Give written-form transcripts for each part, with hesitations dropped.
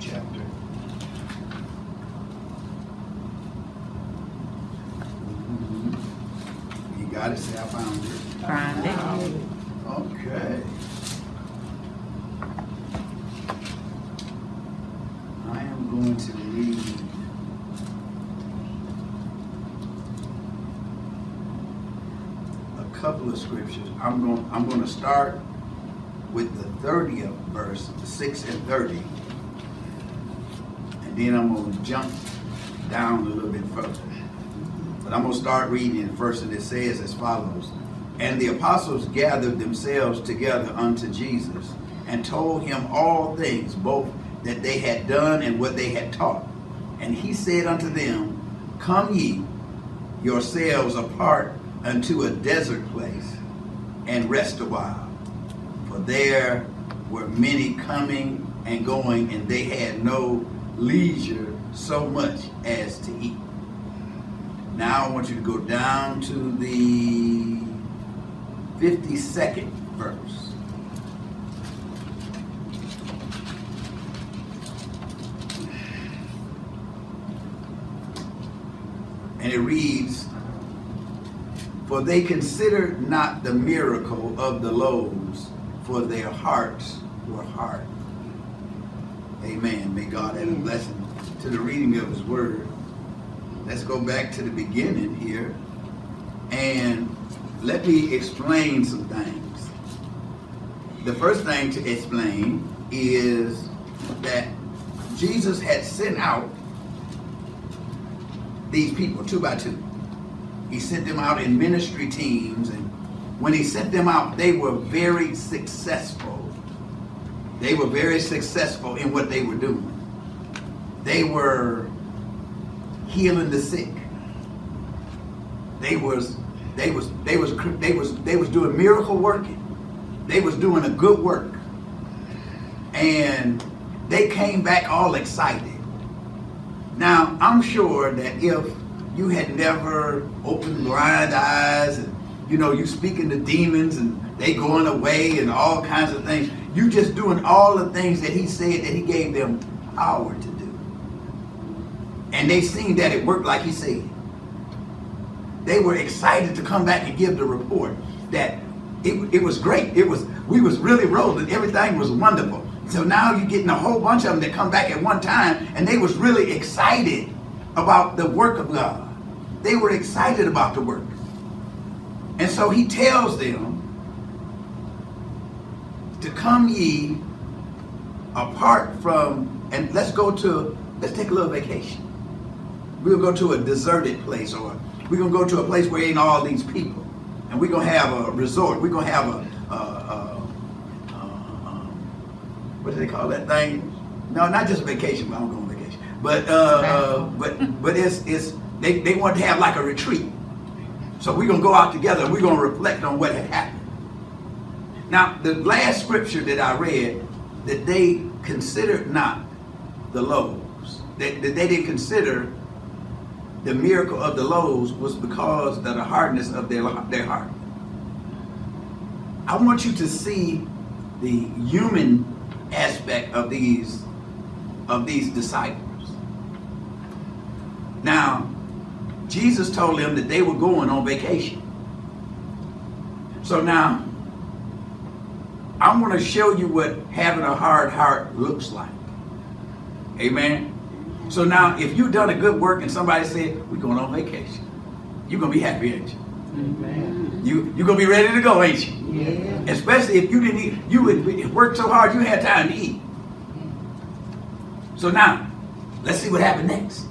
chapter. You got it? Say, I found it. Find it. Okay. I am going to read a couple of scriptures. I'm going to start with the 30th verse, 6 and 30. And then I'm going to jump down a little bit further. But I'm going to start reading it first, and it says as follows. And the apostles gathered themselves together unto Jesus, and told him all things, both that they had done and what they had taught. And he said unto them, Come ye yourselves apart unto a desert place, and rest a while. For there were many coming and going, and they had no leisure so much as to eat. Now I want you to go down to the 52nd verse. And it reads, For they considered not the miracle of the loaves, for their hearts were hard. Amen. May God add a blessing to the reading of his word. Let's go back to the beginning here, and let me explain some things. The first thing to explain is that Jesus had sent out these people 2 by 2. He sent them out in ministry teams, and when he sent them out, they were very successful. They were very successful in what they were doing. They were healing the sick. They was doing miracle working. They was doing a good work. And they came back all excited. Now, I'm sure that if you had never opened blind eyes and, you speaking to demons and they going away and all kinds of things, you just doing all the things that he said that he gave them power to do. And they seen that it worked like he said. They were excited to come back and give the report that it was great. We was really rolling. Everything was wonderful. So now you're getting a whole bunch of them that come back at one time, and they was really excited about the work of God. They were excited about the work. And so he tells them to come ye apart from, and let's take a little vacation. We'll go to a deserted place, or we're going to go to a place where ain't all these people. And we're going to have a resort. We're going to have what do they call that thing? No, not just a vacation. I don't go on vacation. But they want to have like a retreat. So we're going to go out together and we're going to reflect on what had happened. Now, the last scripture that I read, that they considered not the loaves, that they didn't consider the miracle of the loaves, was because of the hardness of their heart. I want you to see the human aspect of these disciples. Now, Jesus told them that they were going on vacation. So now, I'm going to show you what having a hard heart looks like. Amen. So now, if you've done a good work and somebody said, we're going on vacation, you're going to be happy, ain't you? Amen. You're going to be ready to go, ain't you? Yeah. Especially if you didn't eat, you would work so hard you had time to eat. So now, let's see what happened next.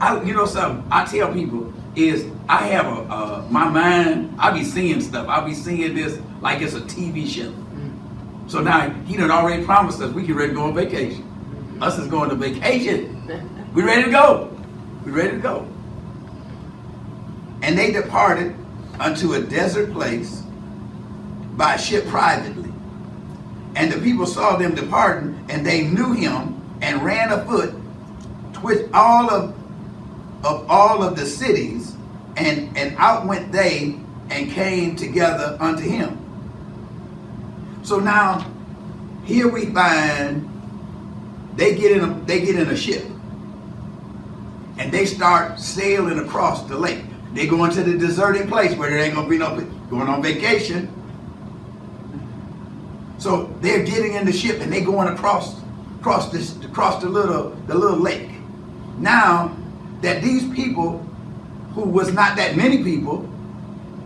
Something I tell people is I have my mind, I be seeing stuff. I be seeing this like it's a TV show. So now he done already promised us we get ready to go on vacation. Us is going to vacation. We ready to go. We ready to go. And they departed unto a desert place by ship privately. And the people saw them departing, and they knew him and ran afoot with all of the cities, and out went they and came together unto him. So now here we find they get in a ship, and they start sailing across the lake. They go into the deserted place where there ain't gonna be no going on vacation. So they're getting in the ship and they going across the little lake. Now that these people, who was not that many people,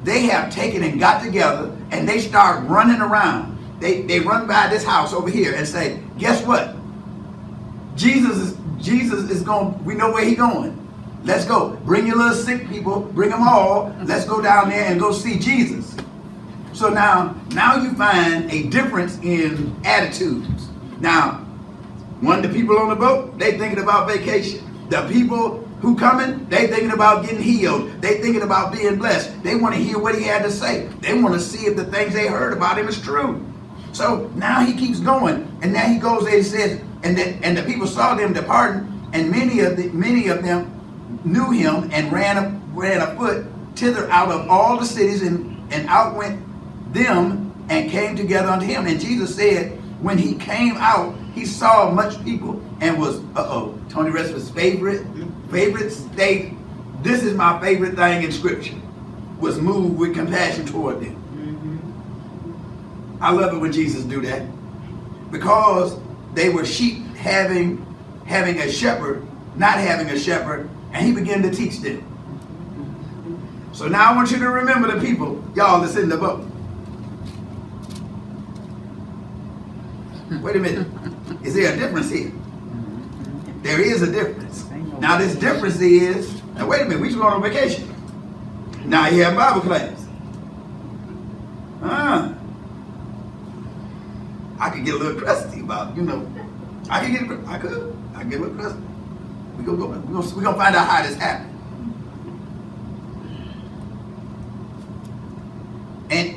they have taken and got together and they start running around. They run by this house over here and say, guess what? Jesus is going, we know where he's going. Let's go. Bring your little sick people, bring them all. Let's go down there and go see Jesus. So now you find a difference in attitudes. Now, the people on the boat, they thinking about vacation. The people who coming, they thinking about getting healed. They thinking about being blessed. They want to hear what he had to say. They want to see if the things they heard about him is true. So now he keeps going, and now he goes there and says, and the people saw them departing, and many of them knew him and ran afoot thither out of all the cities, and out went them and came together unto him. And Jesus said, when he came out, he saw much people and was, Tony Respess' favorite state. This is my favorite thing in Scripture, was moved with compassion toward them. I love it when Jesus do that, because they were sheep having a shepherd, not having a shepherd, and he began to teach them. So now I want you to remember the people, y'all that's in the boat. Wait a minute. Is there a difference here? There is a difference. Now this difference is, now wait a minute, we just going on vacation. Now you have Bible class. I could get a little crusty about, I could get a little crusty. We're gonna find out how this happened. And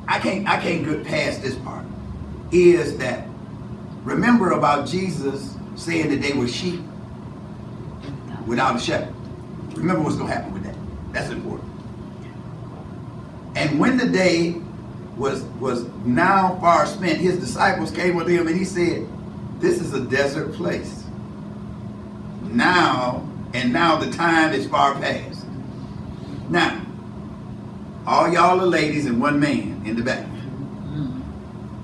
I can't get past this part. Is that, remember about Jesus saying that they were sheep without a shepherd. Remember what's going to happen with that. That's important. And when the day was now far spent, his disciples came with him, and he said, this is a desert place. Now the time is far past. Now, all y'all are ladies and one man in the back.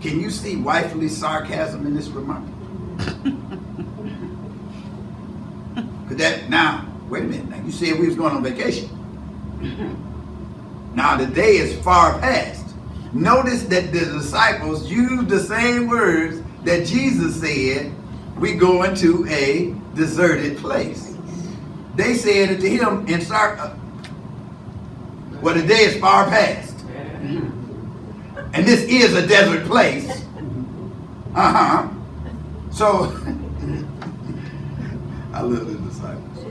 Can you see wifely sarcasm in this remark? Now, wait a minute. Now, you said we was going on vacation. Now, the day is far past. Notice that the disciples used the same words that Jesus said, we go into a deserted place. They said it to him in well, the day is far past. And this is a desert place. So, I love the disciples.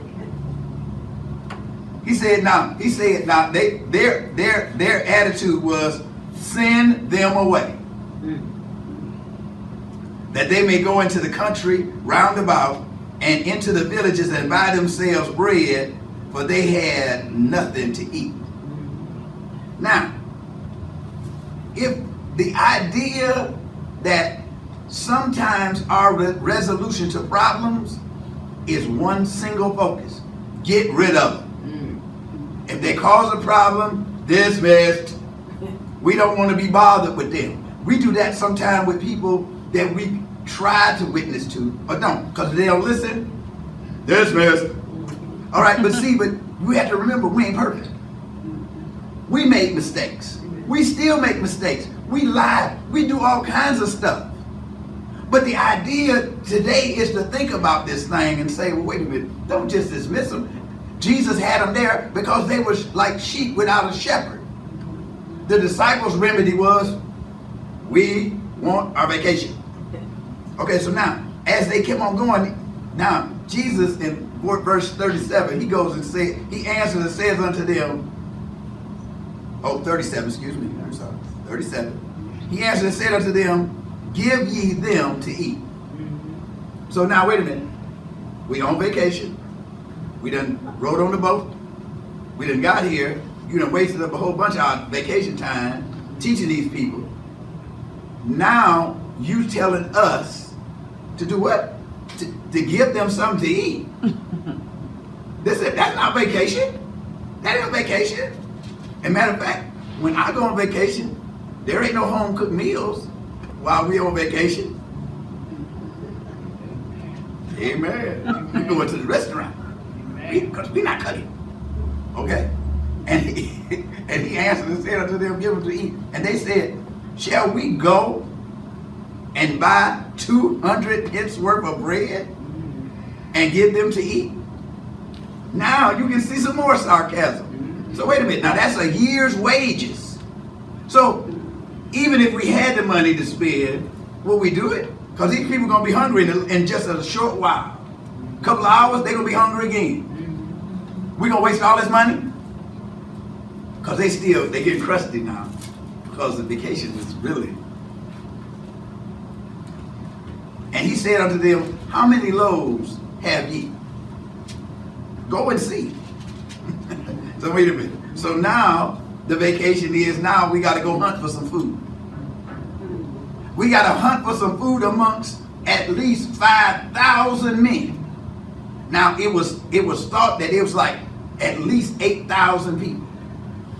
He said now, their attitude was, send them away, that they may go into the country round about and into the villages and buy themselves bread, for they had nothing to eat. Now, if the idea that sometimes our resolution to problems is one single focus, get rid of them. If they cause a problem, dismissed. We don't want to be bothered with them. We do that sometimes with people that we try to witness to, or don't, because they don't listen. Dismissed. All right, but we have to remember, we ain't perfect. We made mistakes. We still make mistakes. We lie. We do all kinds of stuff. But the idea today is to think about this thing and say, well, wait a minute, don't just dismiss them. Jesus had them there because they were like sheep without a shepherd. The disciples' remedy was, we want our vacation. Okay, so now, as they kept on going, now, Jesus in verse 37, he goes and says, he answers and says unto them, 37, excuse me, I'm sorry, 37. He answered and said unto them, give ye them to eat. So now, wait a minute. We on vacation. We done rode on the boat. We done got here. You done wasted up a whole bunch of our vacation time teaching these people. Now, you telling us to do what? to give them something to eat. That's not vacation. That ain't vacation. And matter of fact, when I go on vacation, there ain't no home cooked meals while we on vacation. Amen. We going to the restaurant because we're not cooking. Okay? And he answered and said unto them, give them to eat. And they said, shall we go and buy 200 pence worth of bread and give them to eat? Now you can see some more sarcasm. So wait a minute. Now that's a year's wages. So even if we had the money to spend, will we do it? Because these people are going to be hungry in just a short while. A couple of hours, they're going to be hungry again. We're going to waste all this money? Because they get crusty now. Because the vacation was really. And he said unto them, how many loaves have ye? Go and see. So wait a minute. So now the vacation is now we got to go hunt for some food. We got to hunt for some food amongst at least 5,000 men. Now it was thought that it was like at least 8,000 people.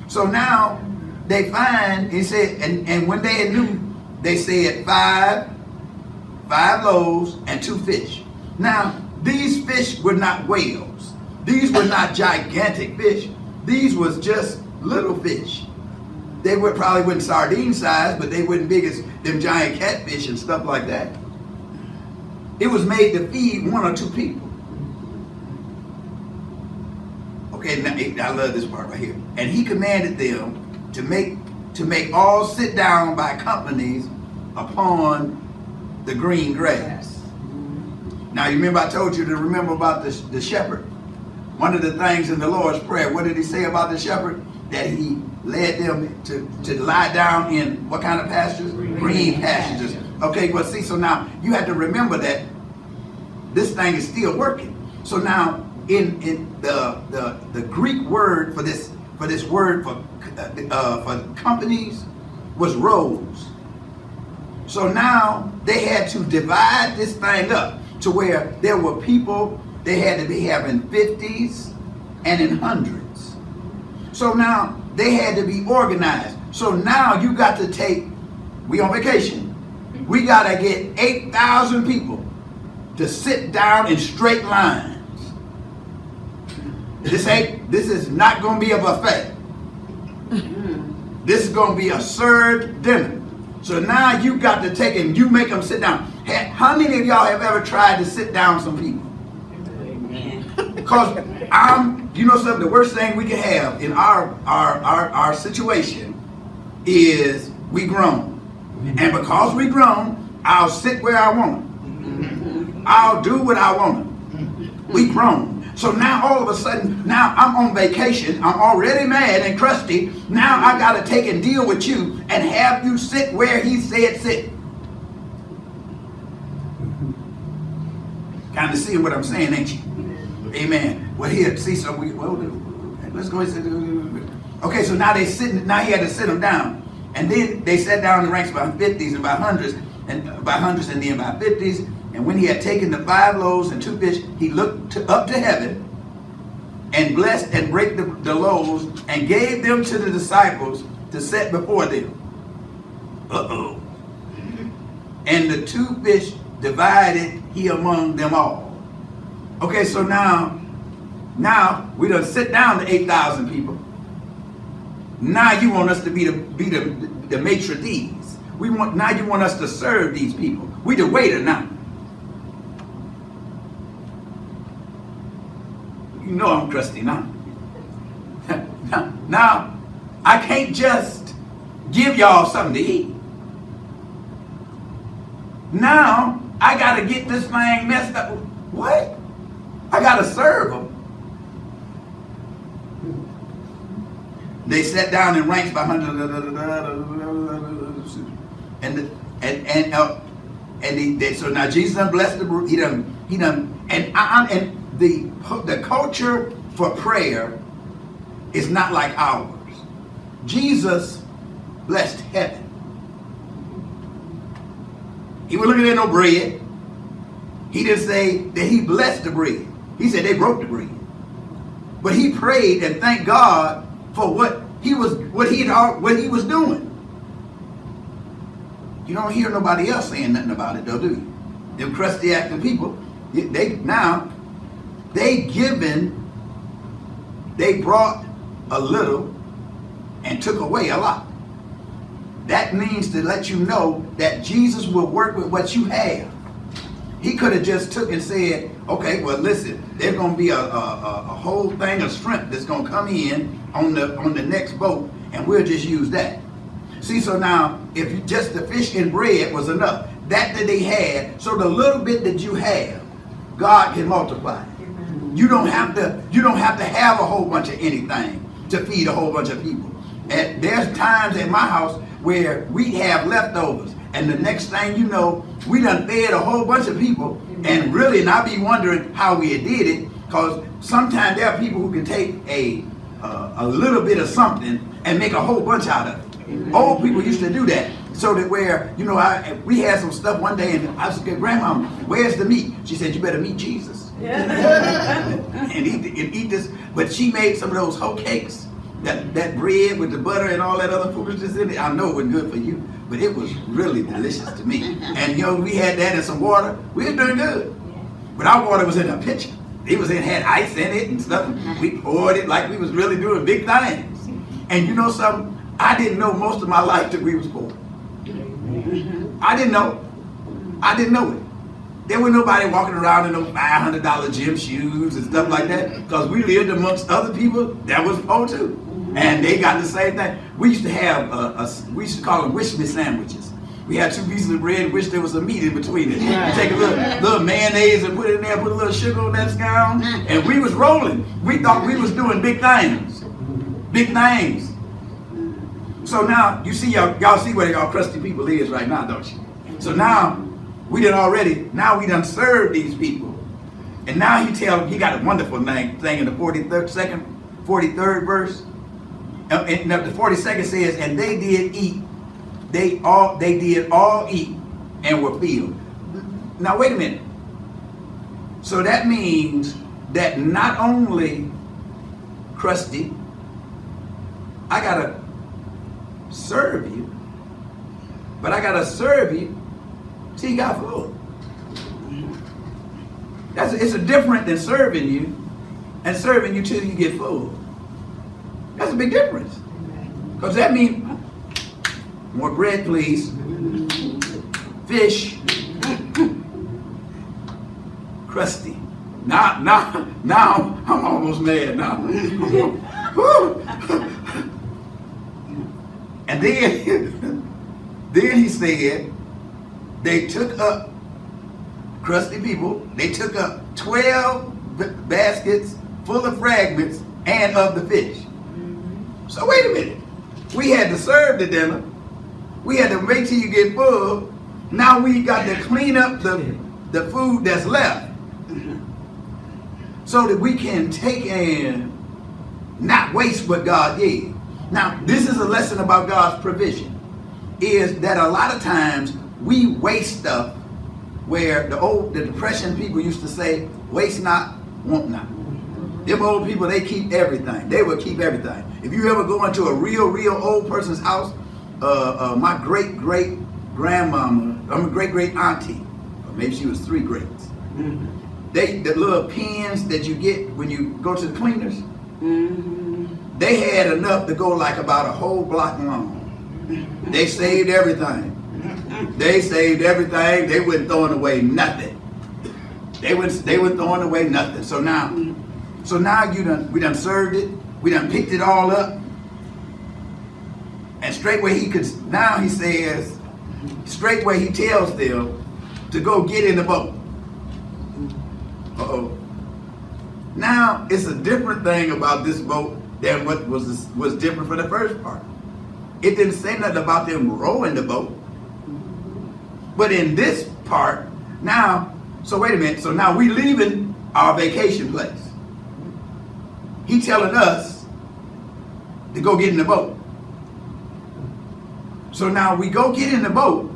So now they find, he said, and when they knew, they said five loaves and 2 fish. Now these fish were not whales. These were not gigantic fish. These was just little fish. They probably weren't sardine size, but they weren't big as them giant catfish and stuff like that. It was made to feed 1 or 2 people. Okay, now, I love this part right here. And he commanded them to make all sit down by companies upon the green grass. Now you remember I told you to remember about the shepherd. One of the things in the Lord's Prayer, what did he say about the shepherd? That he led them to lie down in what kind of pastures? Green pastures. Okay, well see, so now you have to remember that this thing is still working. So now in the Greek word for this word for companies was rows. So now they had to divide this thing up to where there were people, they had to be having 50s and in hundreds. So now they had to be organized. So now you got to take, we on vacation, we got to get 8,000 people to sit down in straight lines. This is not going to be a buffet. This is going to be a served dinner. So now you got to take and you make them sit down. How many of y'all have ever tried to sit down some people? Because you know something, the worst thing we can have in our situation is we grown. And because we grown, I'll sit where I want. I'll do what I want. We grown. So now all of a sudden, now I'm on vacation. I'm already mad and crusty. Now I got to take and deal with you and have you sit where he said sit. Kind of seeing what I'm saying, ain't you? Amen. Well, here, see, so let's go ahead and say, okay, so now now he had to sit them down. And then they sat down in ranks by 50s and by hundreds, and then by 50s. And when he had taken the 5 loaves and 2 fish, he looked up to heaven and blessed and brake the loaves and gave them to the disciples to set before them. Uh-oh. And the 2 fish divided he among them all. Okay, so now we done sit down to 8,000 people. Now you want us to be the maitre d's. Now you want us to serve these people. We the waiter now. You know I'm crusty now. Now I can't just give y'all something to eat. Now I got to get this thing messed up. What? I got to serve them. They sat down in ranks by hundreds, so now Jesus done blessed the he done, and the culture for prayer is not like ours. Jesus blessed heaven. He wasn't looking at no bread. He didn't say that he blessed the bread. He said they broke the bread. But he prayed and thanked God for what he was doing. You don't hear nobody else saying nothing about it though, do you? Them crusty acting people, they brought a little and took away a lot. That means to let you know that Jesus will work with what you have. He could have just took and said, okay, well listen, there's going to be a whole thing of shrimp that's going to come in on the next boat, and we'll just use that. See, so now, if just the fish and bread was enough, that they had, so the little bit that you have, God can multiply. You don't have to have a whole bunch of anything to feed a whole bunch of people. And there's times in my house where we have leftovers, and the next thing you know, we done fed a whole bunch of people, and really not be wondering how we did it, because sometimes there are people who can take a little bit of something and make a whole bunch out of it. Old people used to do that, so that where, you know, we had some stuff one day, and I said, Grandma, where's the meat? She said, you better meet Jesus. and eat this. But she made some of those hoe cakes, that bread with the butter and all that other foolishness in it. I know it wasn't good for you, but it was really delicious to me. And you know, we had that and some water. We were doing good. But our water was in a pitcher. It had ice in it and stuff. We poured it like we was really doing big things. And you know something? I didn't know most of my life that we was poor. I didn't know. I didn't know it. There was nobody walking around in those $500 gym shoes and stuff like that, because we lived amongst other people that was poor too. And they got the same thing. We used to have, we used to call them wish me sandwiches. We had 2 pieces of bread and wish there was some meat in between it. You take a little mayonnaise and put it in there, put a little sugar on that scone, and we was rolling. We thought we was doing big things. Big things. So now, you see, y'all see where y'all crusty people is right now, don't you? So now, we done served these people. And now he got a wonderful thing in the 43rd verse. And the 42nd says, and they did eat. They did all eat and were filled. Now wait a minute. So that means that not only crusty, I gotta serve you, but I gotta serve you till you got food. It's a different than serving you and serving you till you get food. That's a big difference. Because that means more bread, please. Fish. Crusty. Now I'm almost mad now. And then he said, they took up, crusty people, they took up 12 baskets full of fragments and of the fish. So wait a minute. We had to serve the dinner. We had to make sure you get full. Now we got to clean up the food that's left, so that we can take and not waste what God gave. Now, this is a lesson about God's provision, is that a lot of times we waste stuff, where the Depression people used to say, waste not, want not. Them old people, they keep everything. They will keep everything. If you ever go into a real old person's house, my great-great-grandmama, great-great-auntie, or maybe she was 3 greats, the little pins that you get when you go to the cleaners, they had enough to go like about a whole block long. They saved everything. They saved everything. They weren't throwing away nothing. They weren't throwing away nothing. So now we done served it. We done picked it all up. And straightway he tells them to go get in the boat. Uh-oh. Now it's a different thing about this boat than what was different for the first part. It didn't say nothing about them rowing the boat. But in this part, now, so wait a minute, so now we leaving our vacation place. He telling us to go get in the boat. So now we go get in the boat,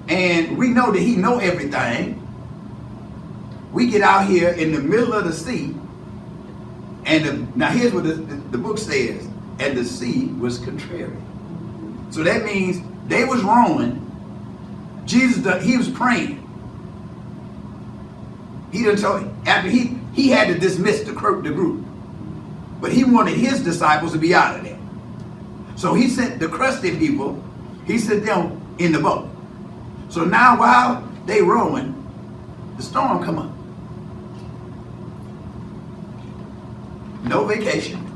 and we know that he know everything, we get out here in the middle of the sea, and now here's what the book says, and the sea was contrary. So that means they was rowing. Jesus, he was praying. He done told, after he had to dismiss the group, but he wanted his disciples to be out of there. So he sent the crusty people, he sent them in the boat. So now while they rowing, the storm come up. No vacation.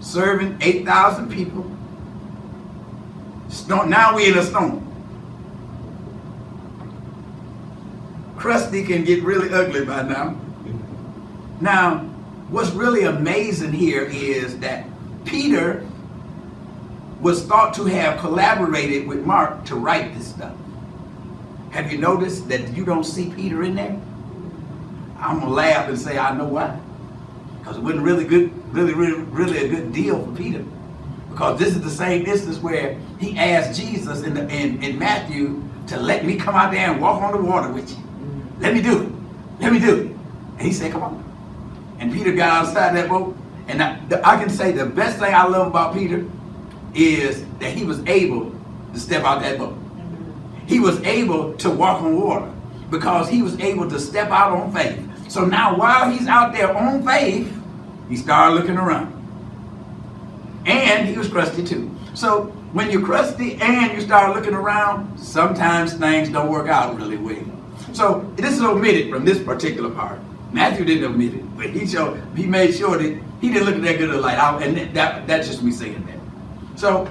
Serving 8,000 people. Now we in a storm. Crusty can get really ugly by now. Now, what's really amazing here is that Peter was thought to have collaborated with Mark to write this stuff. Have you noticed that you don't see Peter in there? I'm gonna laugh and say I know why. Because it wasn't really a good deal for Peter. Because this is the same instance where he asked Jesus in Matthew to let me come out there and walk on the water with you. Let me do it. Let me do it. And he said, come on. And Peter got outside that boat. And I can say the best thing I love about Peter is that he was able to step out that boat. He was able to walk on water because he was able to step out on faith. So now while he's out there on faith, he started looking around. And he was crusty too. So when you're crusty and you start looking around, sometimes things don't work out really well. So this is omitted from this particular part. Matthew didn't omit it, but he made sure that he didn't look at that good of a light. And that's just me saying that. So,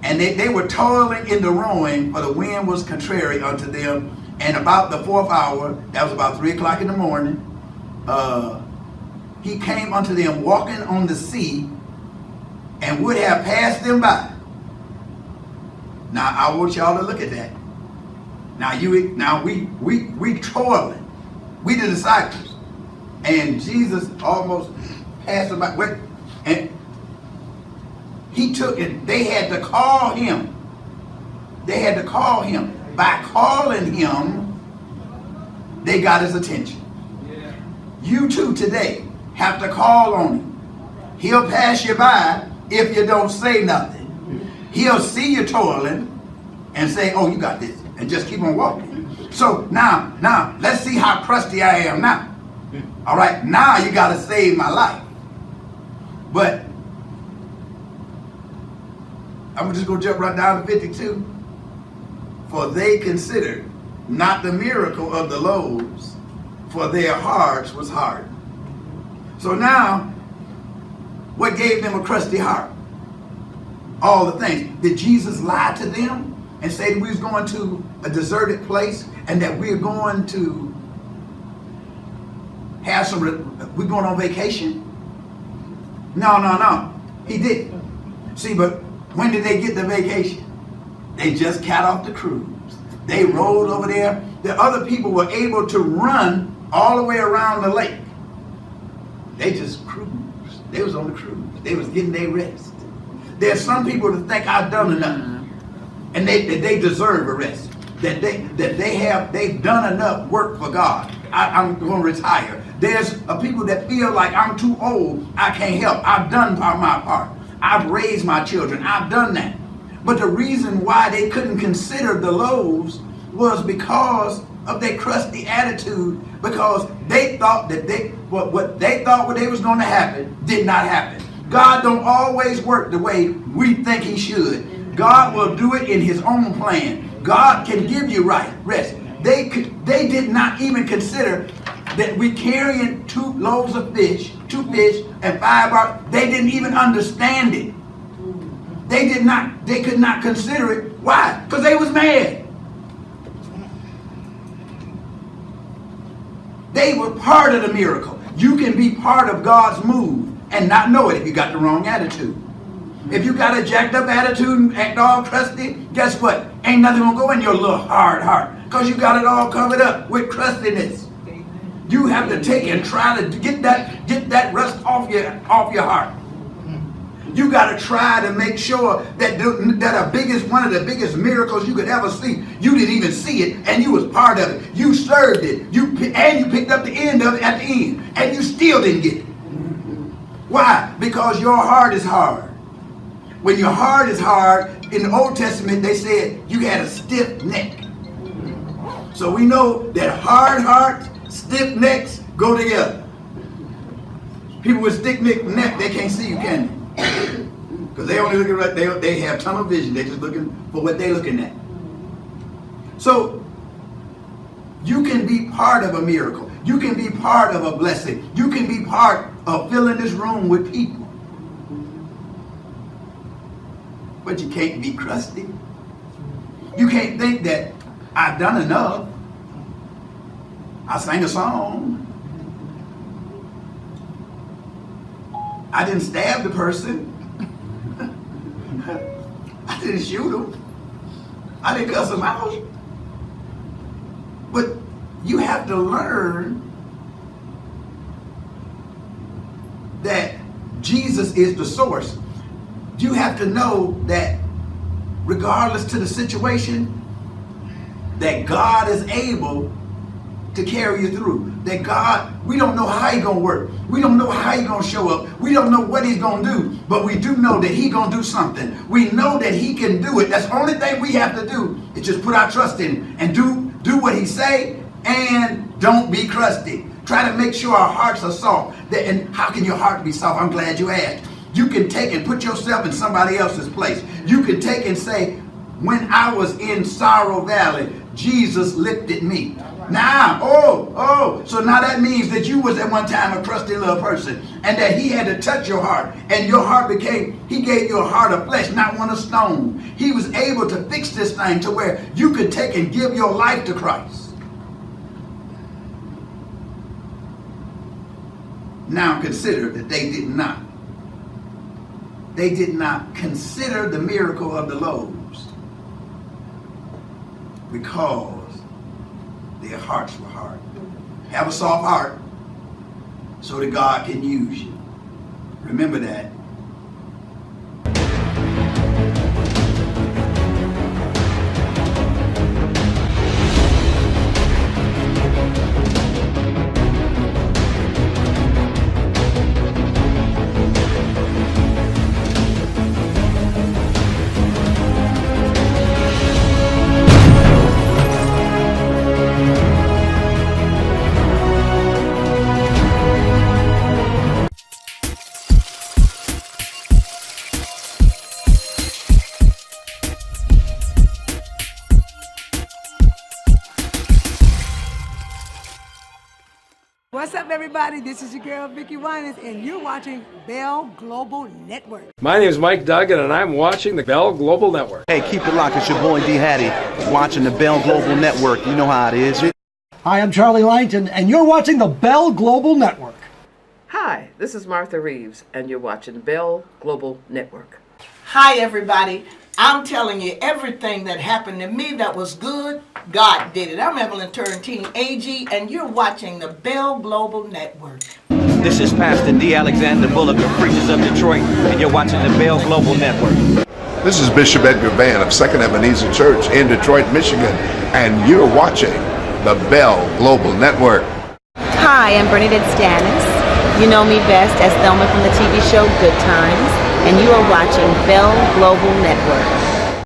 and they were toiling in the rowing, for the wind was contrary unto them. And about the 4th hour, that was about 3 o'clock in the morning, he came unto them walking on the sea, and would have passed them by. Now I want y'all to look at that. Now we toiling, we the disciples, and Jesus almost passed them by. And he took it. They had to call him. They had to call him. By calling him, they got his attention. Yeah. You too today have to call on him. He'll pass you by if you don't say nothing. He'll see you toiling and say, oh, you got this, and just keep on walking. So now, let's see how crusty I am now. All right, now you got to save my life. But I'm just going to jump right down to 52. For they considered not the miracle of the loaves, for their hearts was hard. So now, what gave them a crusty heart? All the things. Did Jesus lie to them and say that we was going to a deserted place and that we're going to have we're going on vacation? No. He didn't. See, but when did they get the vacation? They just got off the cruise. They rode over there. The other people were able to run all the way around the lake. They just cruised. They was on the cruise. They was getting their rest. There's some people that think I've done enough, and they deserve a rest. That they've done enough work for God. I'm going to retire. There's people that feel like I'm too old. I can't help. I've done my part. I've raised my children. I've done that. But the reason why they couldn't consider the loaves was because of their crusty attitude, because they thought that what they thought they was going to happen did not happen. God don't always work the way we think he should. God will do it in his own plan. God can give you rest. They did not even consider that we carrying 2 loaves of fish, 2 fish and 5 barley. They didn't even understand it. They could not consider it. Why? Because they was mad. They were part of the miracle. You can be part of God's move and not know it if you got the wrong attitude. If you got a jacked up attitude and act all crusty, guess what? Ain't nothing gonna go in your little hard heart, because you got it all covered up with crustiness. You have to take and try to get that rust off your heart. You got to try to make sure that one of the biggest miracles you could ever see, you didn't even see it, and you was part of it. You served it. You picked up the end of it at the end, and you still didn't get it. Why? Because your heart is hard. When your heart is hard, in the Old Testament they said you had a stiff neck. So we know that hard hearts, stiff necks go together. People with stiff neck, they can't see you, can they? Because they only looking at, they have tunnel vision. They're just looking for what they're looking at. So you can be part of a miracle. You can be part of a blessing. You can be part of filling this room with people. But you can't be crusty. You can't think that I've done enough. I sang a song. I didn't stab the person. I didn't shoot him. I didn't cuss him out. But you have to learn that Jesus is the source. You have to know that regardless to the situation, that God is able to carry you through. That God, we don't know how he's gonna work. We don't know how he's gonna show up. We don't know what he's gonna do, but we do know that he's gonna do something. We know that he can do it. That's the only thing we have to do is just put our trust in him and do what he say, and don't be crusty. Try to make sure our hearts are soft. And how can your heart be soft? I'm glad you asked. You can take and put yourself in somebody else's place. You can take and say, when I was in Sorrow Valley, Jesus lifted me. Now, so now that means that you was at one time a crusty little person, and that he had to touch your heart, and your heart he gave you a heart of flesh, not one of stone. He was able to fix this thing to where you could take and give your life to Christ. Now consider that they did not. They did not consider the miracle of the loaves because their hearts were hard. Have a soft heart so that God can use you. Remember that. What's up, everybody? This is your girl, Vicki Winans, and you're watching Bell Global Network. My name is Mike Duggan, and I'm watching the Bell Global Network. Hey, keep it locked. It's your boy D. Hattie watching the Bell Global Network. You know how it is. Hi, I'm Charlie Langton, and you're watching the Bell Global Network. Hi, this is Martha Reeves, and you're watching Bell Global Network. Hi, everybody. I'm telling you, everything that happened to me that was good, God did it. I'm Evelyn Turrentine, AG, and you're watching the Bell Global Network. This is Pastor D. Alexander Bullock of Preachers of Detroit, and you're watching the Bell Global Network. This is Bishop Edgar Van of Second Ebenezer Church in Detroit, Michigan, and you're watching the Bell Global Network. Hi, I'm Bernadette Stanis. You know me best as Thelma from the TV show Good Times, and you are watching Bell Global Network.